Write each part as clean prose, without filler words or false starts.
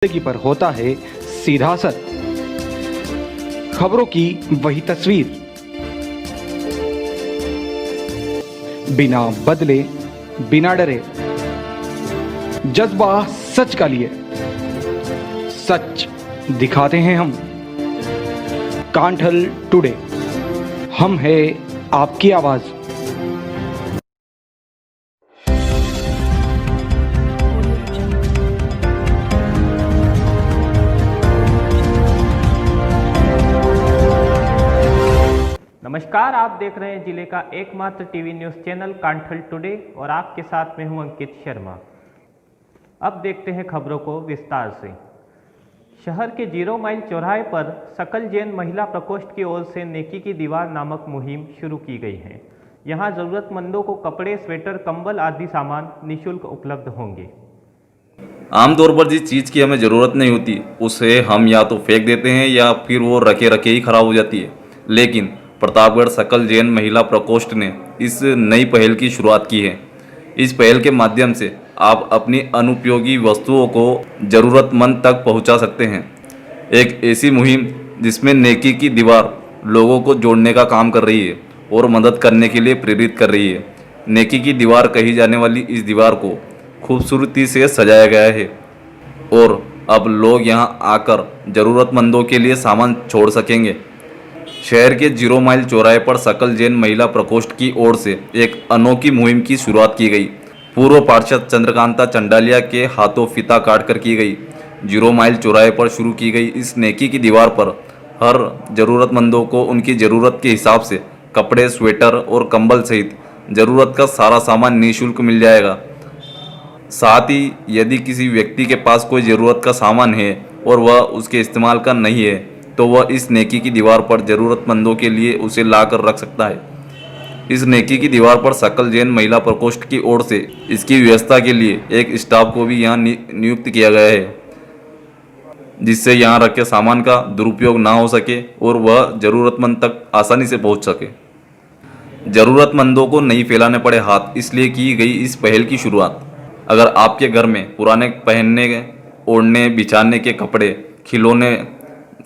जिंदगी पर होता है सीधा असर। खबरों की वही तस्वीर, बिना बदले बिना डरे, जज्बा सच का लिए, सच दिखाते हैं हम। कांठल टुडे, हम है आपकी आवाज। नमस्कार, आप देख रहे हैं जिले का एकमात्र TV news channel Kanthal today और आपके साथ में हूं अंकित शर्मा। अब देखते हैं खबरों को विस्तार से। शहर के 0 माइल चौराहे पर सकल जैन महिला प्रकोष्ठ की ओर से नेकी की दीवार नामक मुहिम शुरू की गई है। यहां ज़रूरतमंदों को कपड़े, स्वेटर, कंबल आदि सामान निःशुल्क उपलब्ध होंगे। आमतौर पर जिस चीज़ की हमें ज़रूरत नहीं होती उसे हम या तो फेंक देते हैं या फिर वो रखे रखे ही खराब हो जाती है। लेकिन प्रतापगढ़ सकल जैन महिला प्रकोष्ठ ने इस नई पहल की शुरुआत की है। इस पहल के माध्यम से आप अपनी अनुपयोगी वस्तुओं को ज़रूरतमंद तक पहुंचा सकते हैं। एक ऐसी मुहिम जिसमें नेकी की दीवार लोगों को जोड़ने का काम कर रही है और मदद करने के लिए प्रेरित कर रही है। नेकी की दीवार कही जाने वाली इस दीवार को खूबसूरती से सजाया गया है और अब लोग यहां आकर ज़रूरतमंदों के लिए सामान छोड़ सकेंगे। शहर के 0 माइल चौराहे पर सकल जैन महिला प्रकोष्ठ की ओर से एक अनोखी मुहिम की शुरुआत की गई। पूर्व पार्षद चंद्रकांता चंडालिया के हाथों फीता काटकर की गई। 0 माइल चौराहे पर शुरू की गई इस नेकी की दीवार पर हर ज़रूरतमंदों को उनकी ज़रूरत के हिसाब से कपड़े, स्वेटर और कंबल सहित ज़रूरत का सारा सामान निःशुल्क मिल जाएगा। साथ ही यदि किसी व्यक्ति के पास कोई ज़रूरत का सामान है और वह उसके इस्तेमाल का नहीं है तो वह इस नेकी की दीवार पर ज़रूरतमंदों के लिए उसे ला कर रख सकता है। इस नेकी की दीवार पर सकल जैन महिला प्रकोष्ठ की ओर से इसकी व्यवस्था के लिए एक स्टाफ को भी यहाँ नियुक्त किया गया है, जिससे यहाँ रखे सामान का दुरुपयोग ना हो सके और वह ज़रूरतमंद तक आसानी से पहुँच सके। ज़रूरतमंदों को नहीं फैलाने पड़े हाथ, इसलिए की गई इस पहल की शुरुआत। अगर आपके घर में पुराने पहनने, ओढ़ने, बिछाने के कपड़े, खिलौने,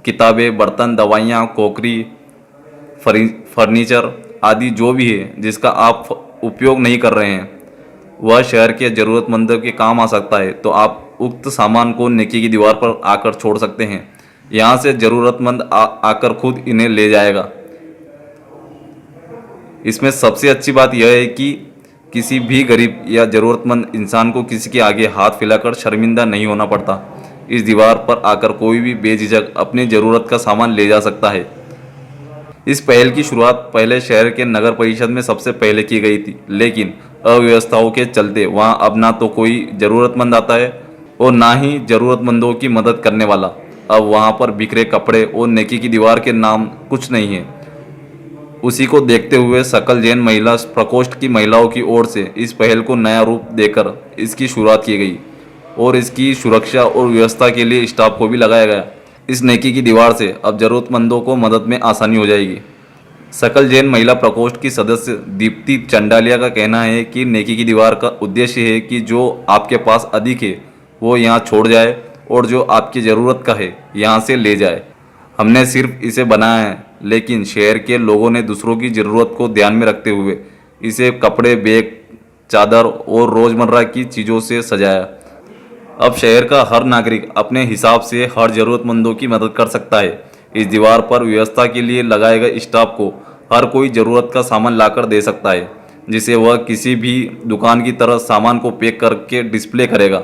किताबें, बर्तन, दवाइयाँ, क्रॉकरी, फर्नीचर आदि जो भी है जिसका आप उपयोग नहीं कर रहे हैं वह शहर के ज़रूरतमंदों के काम आ सकता है, तो आप उक्त सामान को नेकी की दीवार पर आकर छोड़ सकते हैं। यहाँ से ज़रूरतमंद आकर खुद इन्हें ले जाएगा। इसमें सबसे अच्छी बात यह है कि किसी भी गरीब या ज़रूरतमंद इंसान को किसी के आगे हाथ फैलाकर शर्मिंदा नहीं होना पड़ता। इस दीवार पर आकर कोई भी बेझिझक अपनी ज़रूरत का सामान ले जा सकता है। इस पहल की शुरुआत पहले शहर के नगर परिषद में सबसे पहले की गई थी, लेकिन अव्यवस्थाओं के चलते वहां अब ना तो कोई ज़रूरतमंद आता है और ना ही ज़रूरतमंदों की मदद करने वाला। अब वहां पर बिखरे कपड़े और नेकी की दीवार के नाम कुछ नहीं है। उसी को देखते हुए सकल जैन महिला प्रकोष्ठ की महिलाओं की ओर से इस पहल को नया रूप देकर इसकी शुरुआत की गई और इसकी सुरक्षा और व्यवस्था के लिए स्टाफ को भी लगाया गया। इस नेकी की दीवार से अब ज़रूरतमंदों को मदद में आसानी हो जाएगी। सकल जैन महिला प्रकोष्ठ की सदस्य दीप्ति चंडालिया का कहना है कि नेकी की दीवार का उद्देश्य है कि जो आपके पास अधिक है वो यहाँ छोड़ जाए और जो आपकी ज़रूरत का है यहाँ से ले जाए। हमने सिर्फ इसे बनाया है, लेकिन शहर के लोगों ने दूसरों की ज़रूरत को ध्यान में रखते हुए इसे कपड़े, बैग, चादर और रोज़मर्रा की चीज़ों से सजाया। अब शहर का हर नागरिक अपने हिसाब से हर ज़रूरतमंदों की मदद कर सकता है। इस दीवार पर व्यवस्था के लिए लगाए गए स्टाफ को हर कोई ज़रूरत का सामान लाकर दे सकता है, जिसे वह किसी भी दुकान की तरह सामान को पैक करके डिस्प्ले करेगा,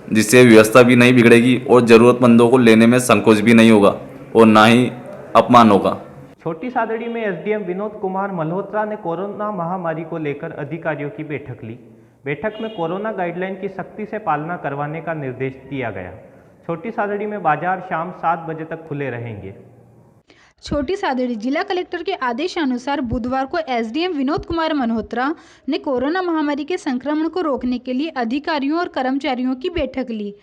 जिससे व्यवस्था भी नहीं बिगड़ेगी और ज़रूरतमंदों को लेने में संकोच भी नहीं होगा और ना ही अपमान होगा। छोटी सादड़ी में एसडीएम विनोद कुमार मल्होत्रा ने कोरोना महामारी को लेकर अधिकारियों की बैठक ली। बैठक में कोरोना गाइडलाइन की सख्ती से पालना करवाने का निर्देश दिया गया। छोटी सादड़ी में बाजार शाम 7 बजे तक खुले रहेंगे। छोटी सादड़ी जिला कलेक्टर के आदेशानुसार बुधवार को एसडीएम विनोद कुमार मल्होत्रा ने कोरोना महामारी के संक्रमण को रोकने के लिए अधिकारियों और कर्मचारियों की बैठक ली।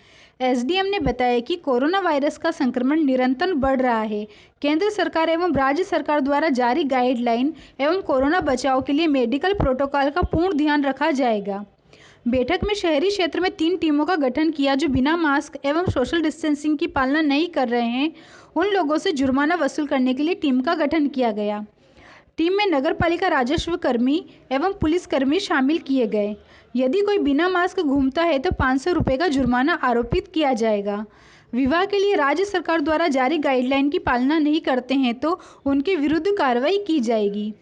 एसडीएम ने बताया कि कोरोना वायरस का संक्रमण निरंतर बढ़ रहा है। केंद्र सरकार एवं राज्य सरकार द्वारा जारी गाइडलाइन एवं कोरोना बचाव के लिए मेडिकल प्रोटोकॉल का पूर्ण ध्यान रखा जाएगा। बैठक में शहरी क्षेत्र में 3 टीमों का गठन किया जो बिना मास्क एवं सोशल डिस्टेंसिंग की पालना नहीं कर रहे हैं उन लोगों से जुर्माना वसूल करने के लिए टीम का गठन किया गया। टीम में नगरपालिका राजस्व कर्मी एवं पुलिसकर्मी शामिल किए गए। यदि कोई बिना मास्क घूमता है तो 500 रुपये का जुर्माना आरोपित किया जाएगा। विवाह के लिए राज्य सरकार द्वारा जारी गाइडलाइन की पालना नहीं करते हैं तो उनके विरुद्ध कार्रवाई की जाएगी।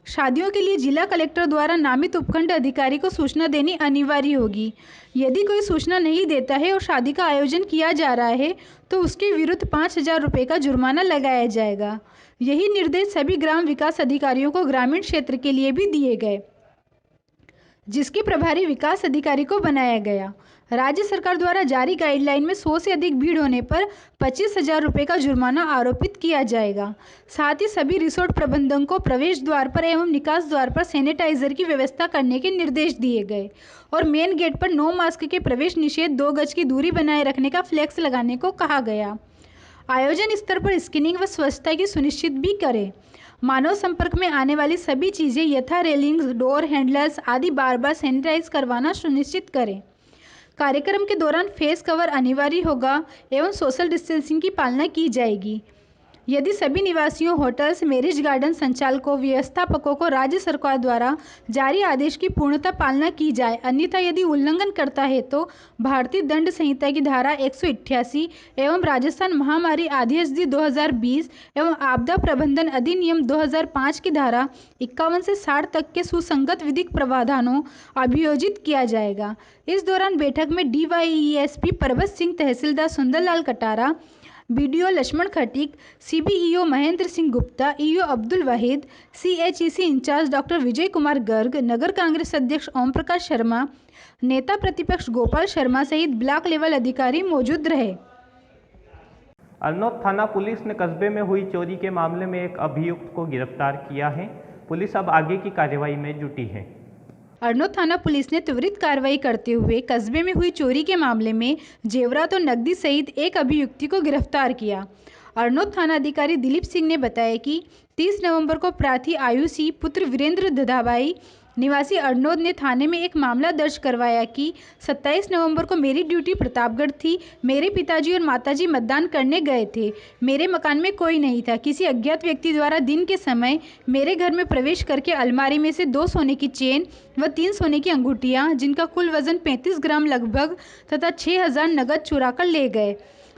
शादियों के लिए जिला कलेक्टर द्वारा नामित उपखंड अधिकारी को सूचना देनी अनिवार्य होगी। यदि कोई सूचना नहीं देता है और शादी का आयोजन किया जा रहा है तो उसके विरुद्ध 5,000 रुपये का जुर्माना लगाया जाएगा। यही निर्देश सभी ग्राम विकास अधिकारियों को ग्रामीण क्षेत्र के लिए भी दिए गए, जिसके प्रभारी विकास अधिकारी को बनाया गया। राज्य सरकार द्वारा जारी गाइडलाइन में 100 से अधिक भीड़ होने पर 25,000 रुपये का जुर्माना आरोपित किया जाएगा। साथ ही सभी रिसोर्ट प्रबंधकों को प्रवेश द्वार पर एवं निकास द्वार पर सैनिटाइजर की व्यवस्था करने के निर्देश दिए गए और मेन गेट पर नो मास्क के प्रवेश निषेध 2 गज की दूरी बनाए रखने का फ्लैक्स लगाने को कहा गया। आयोजन स्तर पर स्क्रीनिंग व स्वच्छता की सुनिश्चित भी करें। मानव संपर्क में आने वाली सभी चीज़ें यथा रेलिंग्स, डोर हैंडल्स आदि बार बार सैनिटाइज करवाना सुनिश्चित करें। कार्यक्रम के दौरान फेस कवर अनिवार्य होगा एवं सोशल डिस्टेंसिंग की पालना की जाएगी। यदि सभी निवासियों, होटल्स, मैरिज गार्डन संचालकों, व्यवस्थापकों को राज्य सरकार द्वारा जारी आदेश की पूर्णतः पालना की जाए, अन्यथा यदि उल्लंघन करता है तो भारतीय दंड संहिता की धारा 188 एवं राजस्थान महामारी अधिनियम 2020 एवं आपदा प्रबंधन अधिनियम 2005 की धारा 51 से 60 तक के सुसंगत विधिक प्रावधानों अभियोजित किया जाएगा। इस दौरान बैठक में DYESP Parbat Singh, tehsildar Sundarlal Katara, BDO Laxman Khatik, CBEO Mahendra Singh Gupta, EO Abdul Wahid, CHEC in charge doctor Vijay Kumar Garg, नगर कांग्रेस अध्यक्ष ओम प्रकाश शर्मा, नेता प्रतिपक्ष गोपाल शर्मा सहित ब्लॉक लेवल अधिकारी मौजूद रहे। अरनोद थाना पुलिस ने कस्बे में हुई चोरी के मामले में एक अभियुक्त को गिरफ्तार किया है। पुलिस अब आगे की कार्रवाई में जुटी है। अरनोद थाना पुलिस ने त्वरित कार्रवाई करते हुए कस्बे में हुई चोरी के मामले में जेवरात और नकदी सहित एक अभियुक्ति को गिरफ्तार किया। अरनोद थाना अधिकारी दिलीप सिंह ने बताया कि 30 नवंबर को प्रार्थी आयुषी पुत्र वीरेंद्र दधाबाई निवासी अरनोद ने थाने में एक मामला दर्ज करवाया कि 27 नवंबर को मेरी ड्यूटी प्रतापगढ़ थी। मेरे पिताजी और माताजी मतदान करने गए थे। मेरे मकान में कोई नहीं था। किसी अज्ञात व्यक्ति द्वारा दिन के समय मेरे घर में प्रवेश करके अलमारी में से 2 सोने की चेन व 3 सोने की अंगूठियाँ जिनका कुल वजन 35 ग्राम लगभग तथा 6,000 नगद चुरा कर ले गए,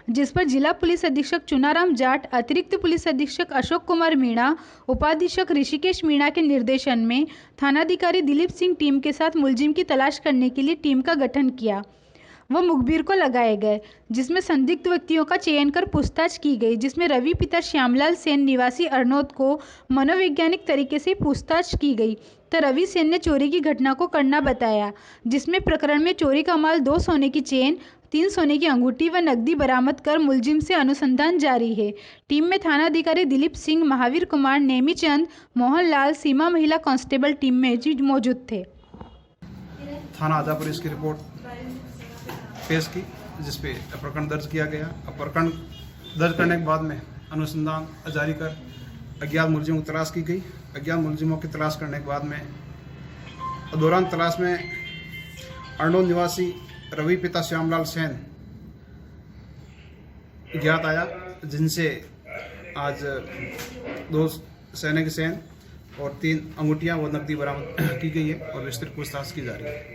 जिस पर जिला पुलिस अधीक्षक चुनाराम जाट, अतिरिक्त पुलिस अधीक्षक अशोक कुमार मीणा, उपाधीक्षक ऋषिकेश मीणा के निर्देशन में थानाधिकारी दिलीप सिंह टीम के साथ मुलजिम की तलाश करने के लिए टीम का गठन किया। वो मुखबिर को लगाए गए, जिसमें संदिग्ध व्यक्तियों का चयन कर पूछताछ की गई, जिसमें रवि पिता श्यामलाल सेन निवासी अरनोद को मनोवैज्ञानिक तरीके से पूछताछ की गई तो रवि सेन ने चोरी की घटना को करना बताया, जिसमें प्रकरण में चोरी का माल 2 सोने की चेन, 3 सोने की अंगूठी व नकदी बरामद कर मुलजिम से अनुसंधान जारी है। टीम में थानाधिकारी दिलीप सिंह, महावीर कुमार, नेमीचंद, मोहनलाल, सीमा महिला कांस्टेबल टीम में मौजूद थे। थाना आजापुर इसकी रिपोर्ट पेश की, जिसपे प्रकरण दर्ज किया गया। प्रकरण दर्ज करने के बाद में अनुसंधान जारी कर अज्ञात मुलजिमों की तलाश की गई। अज्ञात मुलजिमों की तलाश करने के बाद में दौरान तलाश में अरनोद निवासी रवि पिता श्यामलाल सेन ज्ञात आया, जिनसे आज 2 सोने की चेन और 3 अंगूठियां व नकदी बरामद की गई है और विस्तृत पूछताछ की जा रही है।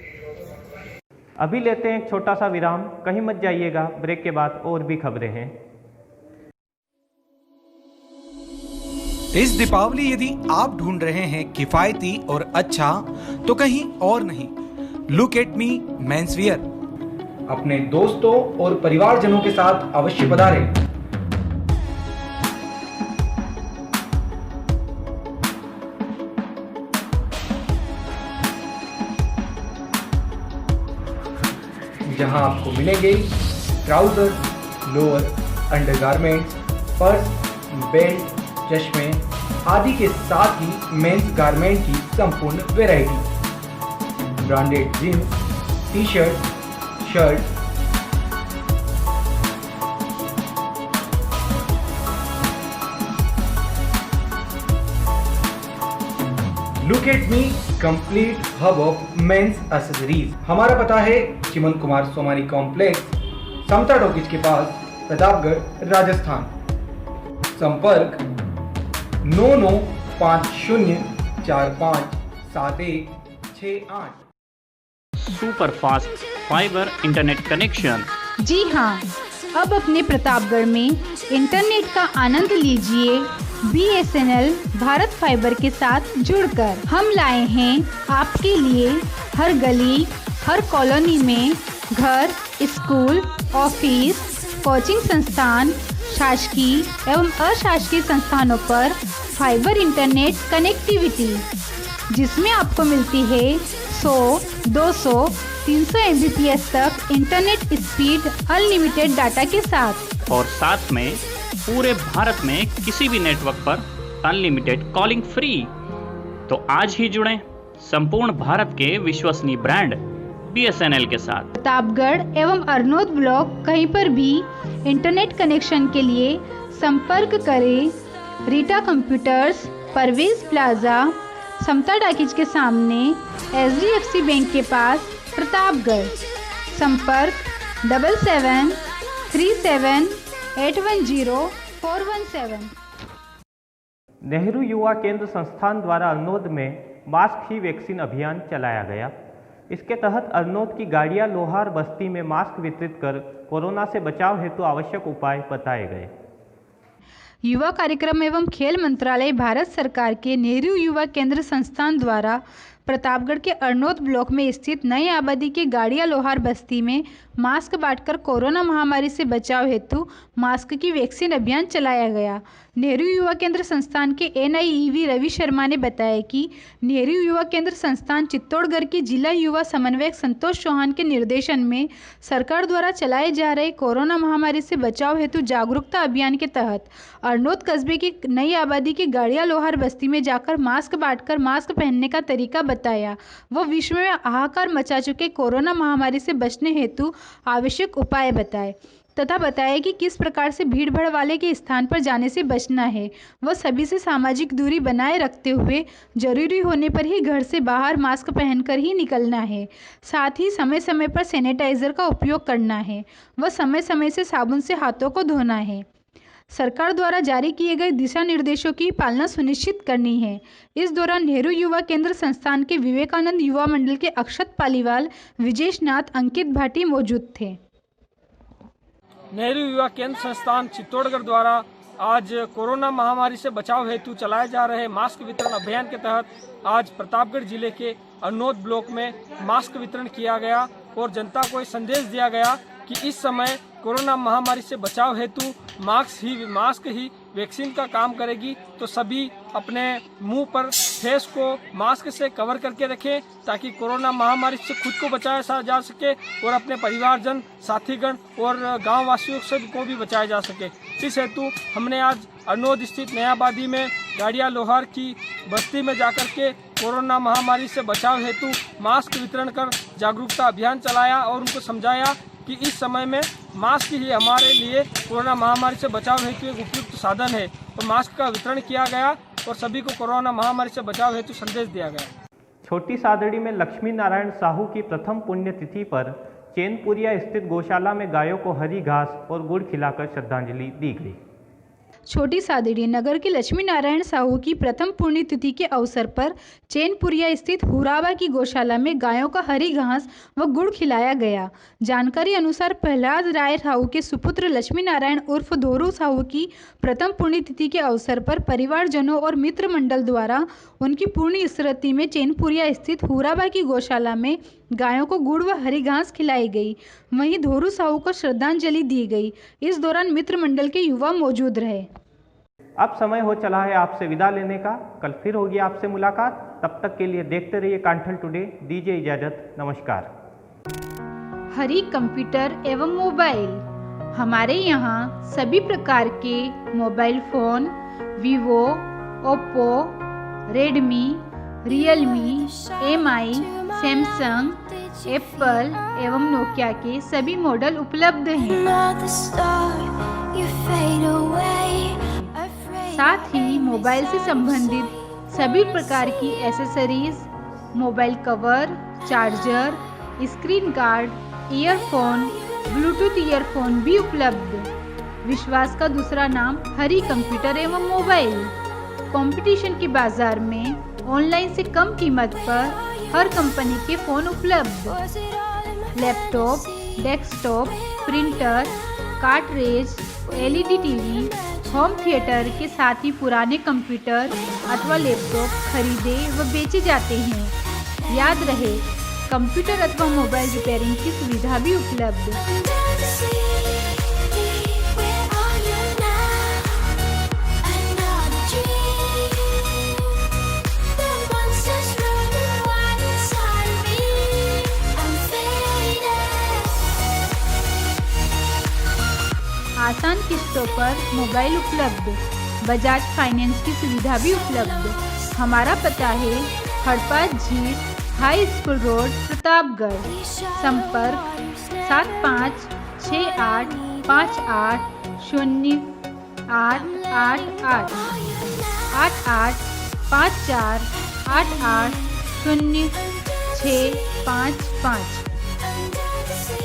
अभी लेते हैं एक छोटा सा विराम, कहीं मत जाइएगा। ब्रेक के बाद और भी खबरें हैं। इस दीपावली यदि आप ढूंढ रहे हैं किफायती और अच्छा, तो कहीं और नहीं, लुक एट मी मेंसवियर। अपने दोस्तों और परिवारजनों के साथ अवश्य पधारें। जहां आपको मिलेंगे trouser, lower, undergarments, purse, belt, चश्मे आदि के साथ ही मेंस गारमेंट की संपूर्ण variety, branded jeans, t shirt, shirt, look at me, complete hub of men's accessories. हमारा पता है चिमन कुमार सोमानी कॉम्प्लेक्स, समता टॉकीज के पास, प्रतापगढ़, राजस्थान। संपर्क 9950457168। Super fast fibre internet connection. जी हाँ, अब अपने प्रतापगढ़ में इंटरनेट का आनंद लीजिए BSNL भारत फाइबर के साथ जुड़कर। हम लाए हैं आपके लिए हर गली, हर कॉलोनी में घर, स्कूल, ऑफिस, कोचिंग संस्थान, शासकीय एवं अशासकीय संस्थानों पर फाइबर इंटरनेट कनेक्टिविटी, जिसमें आपको मिलती है 100, 200, 300 Mbps तक इंटरनेट स्पीड अनलिमिटेड डाटा के साथ। और साथ में पूरे भारत में किसी भी नेटवर्क पर अनलिमिटेड कॉलिंग फ्री। तो आज ही जुड़ें संपूर्ण भारत के विश्वसनीय ब्रांड BSNL के साथ। प्रतापगढ़ एवं अरनोद ब्लॉक कहीं पर भी इंटरनेट कनेक्शन के लिए संपर्क करें रीटा कंप्यूटर्स, परवेज प्लाजा, समता टाकीज के सामने, HDFC बैंक के पास, प्रतापगढ़। संपर्क 7737810417। नेहरू युवा केंद्र संस्थान द्वारा अरनोद में मास्क ही वैक्सीन अभियान चलाया गया। इसके तहत अरनोद की गाड़िया लोहार बस्ती में मास्क वितरित कर कोरोना से बचाव हेतु आवश्यक उपाय बताए गए। युवा कार्यक्रम एवं खेल मंत्रालय भारत सरकार के नेहरू युवा केंद्र संस्थान द्वारा प्रतापगढ़ के अरनोद ब्लॉक में स्थित नई आबादी के गाड़िया लोहार बस्ती में मास्क बांटकर कोरोना महामारी से बचाव हेतु मास्क की वैक्सीन अभियान चलाया गया। नेहरू युवा केंद्र संस्थान के NIEV रवि शर्मा ने बताया कि नेहरू युवा केंद्र संस्थान चित्तौड़गढ़ के जिला युवा समन्वयक संतोष चौहान के निर्देशन में सरकार द्वारा चलाए जा रहे कोरोना महामारी से बचाव हेतु जागरूकता अभियान के तहत अरनोद कस्बे की नई आबादी की गाड़िया लोहार बस्ती में जाकर मास्क बांटकर मास्क पहनने का तरीका बताया। वो विश्व में हाहाकार मचा चुके कोरोना महामारी से बचने हेतु आवश्यक उपाय बताए तथा बताया कि किस प्रकार से भीड़ भाड़ वाले के स्थान पर जाने से बचना है। वह सभी से सामाजिक दूरी बनाए रखते हुए जरूरी होने पर ही घर से बाहर मास्क पहनकर ही निकलना है। साथ ही समय समय पर सैनिटाइजर का उपयोग करना है। वह समय समय से साबुन से हाथों को धोना है। सरकार द्वारा जारी किए गए दिशा निर्देशों की पालना सुनिश्चित करनी है। इस दौरान नेहरू युवा केंद्र संस्थान के विवेकानंद युवा मंडल के अक्षत पालीवाल, विजेश नाथ, अंकित भाटी मौजूद थे। नेहरू युवा केंद्र संस्थान चित्तौड़गढ़ द्वारा आज कोरोना महामारी से बचाव हेतु चलाए जा रहे मास्क वितरण अभियान के तहत आज प्रतापगढ़ जिले के अरनोद ब्लॉक में मास्क वितरण किया गया और जनता को संदेश दिया गया कि इस समय कोरोना महामारी से बचाव हेतु मास्क ही वैक्सीन का काम करेगी। तो सभी अपने मुंह पर फेस को मास्क से कवर करके रखें ताकि कोरोना महामारी से खुद को बचाया जा सके और अपने परिवारजन, साथीगण और गांव वासियों से को भी बचाया जा सके। इस हेतु हमने आज अरनोद स्थित नयाबादी में गाड़िया लोहार की बस्ती में जाकर के कोरोना महामारी से बचाव हेतु मास्क वितरण कर जागरूकता अभियान चलाया और उनको समझाया कि इस समय में मास्क ही हमारे लिए कोरोना महामारी से बचाव हेतु एक उपयुक्त साधन है। तो मास्क का वितरण किया गया और सभी को कोरोना महामारी से बचाव हेतु संदेश दिया गया। छोटी सादड़ी में लक्ष्मी नारायण साहू की प्रथम पुण्यतिथि पर चैनपुरिया स्थित गौशाला में गायों को हरी घास और गुड़ खिलाकर श्रद्धांजलि दी गई। छोटी सादड़ी नगर के लक्ष्मी नारायण साहू की प्रथम पुण्यतिथि के अवसर पर चैनपुरिया स्थित हुराबा की गौशाला में गायों का हरी घास व गुड़ खिलाया गया। जानकारी अनुसार प्रहलाद राय साहू के सुपुत्र लक्ष्मी नारायण उर्फ धोरू साहू की प्रथम पुण्यतिथि के अवसर पर परिवारजनों और मित्र मंडल द्वारा उनकी पूर्ण स्मृति में चैनपुरिया स्थित हुराबा की गौशाला में गायों को गुड़ व हरी घास खिलाई गई। वहीं धोरू साहू को श्रद्धांजलि दी गई। इस दौरान मित्र मंडल के युवा मौजूद रहे। अब समय हो चला है आपसे विदा लेने का। कल फिर होगी आपसे मुलाकात। तब तक के लिए देखते रहिए कांठल टुडे। दीजिए इजाजत। नमस्कार। हरी कंप्यूटर एवं मोबाइल। हमारे यहाँ सभी प्रकार के mobile phone Vivo, Oppo, Redmi, Realme, MI, Samsung, Apple एवं नोकिया के सभी मॉडल उपलब्ध हैं। साथ ही मोबाइल से संबंधित सभी प्रकार की accessories, mobile cover, charger, screen guard, earphone, Bluetooth earphone भी उपलब्ध। विश्वास का दूसरा नाम हरी कंप्यूटर एवं मोबाइल। कंपटीशन के बाजार में ऑनलाइन से कम कीमत पर हर कंपनी के फ़ोन उपलब्ध। Laptop, desktop, printer, cartridge, LED TV, home theatre के साथ ही पुराने कंप्यूटर अथवा लैपटॉप खरीदे व बेचे जाते हैं। याद रहे, कंप्यूटर अथवा मोबाइल रिपेयरिंग की सुविधा भी उपलब्ध। आसान किस्तों पर मोबाइल उपलब्ध। बजाज फाइनेंस की सुविधा भी उपलब्ध। हमारा पता है हड़पा झील हाई स्कूल रोड, प्रतापगढ़। संपर्क 7568580888 8854880655।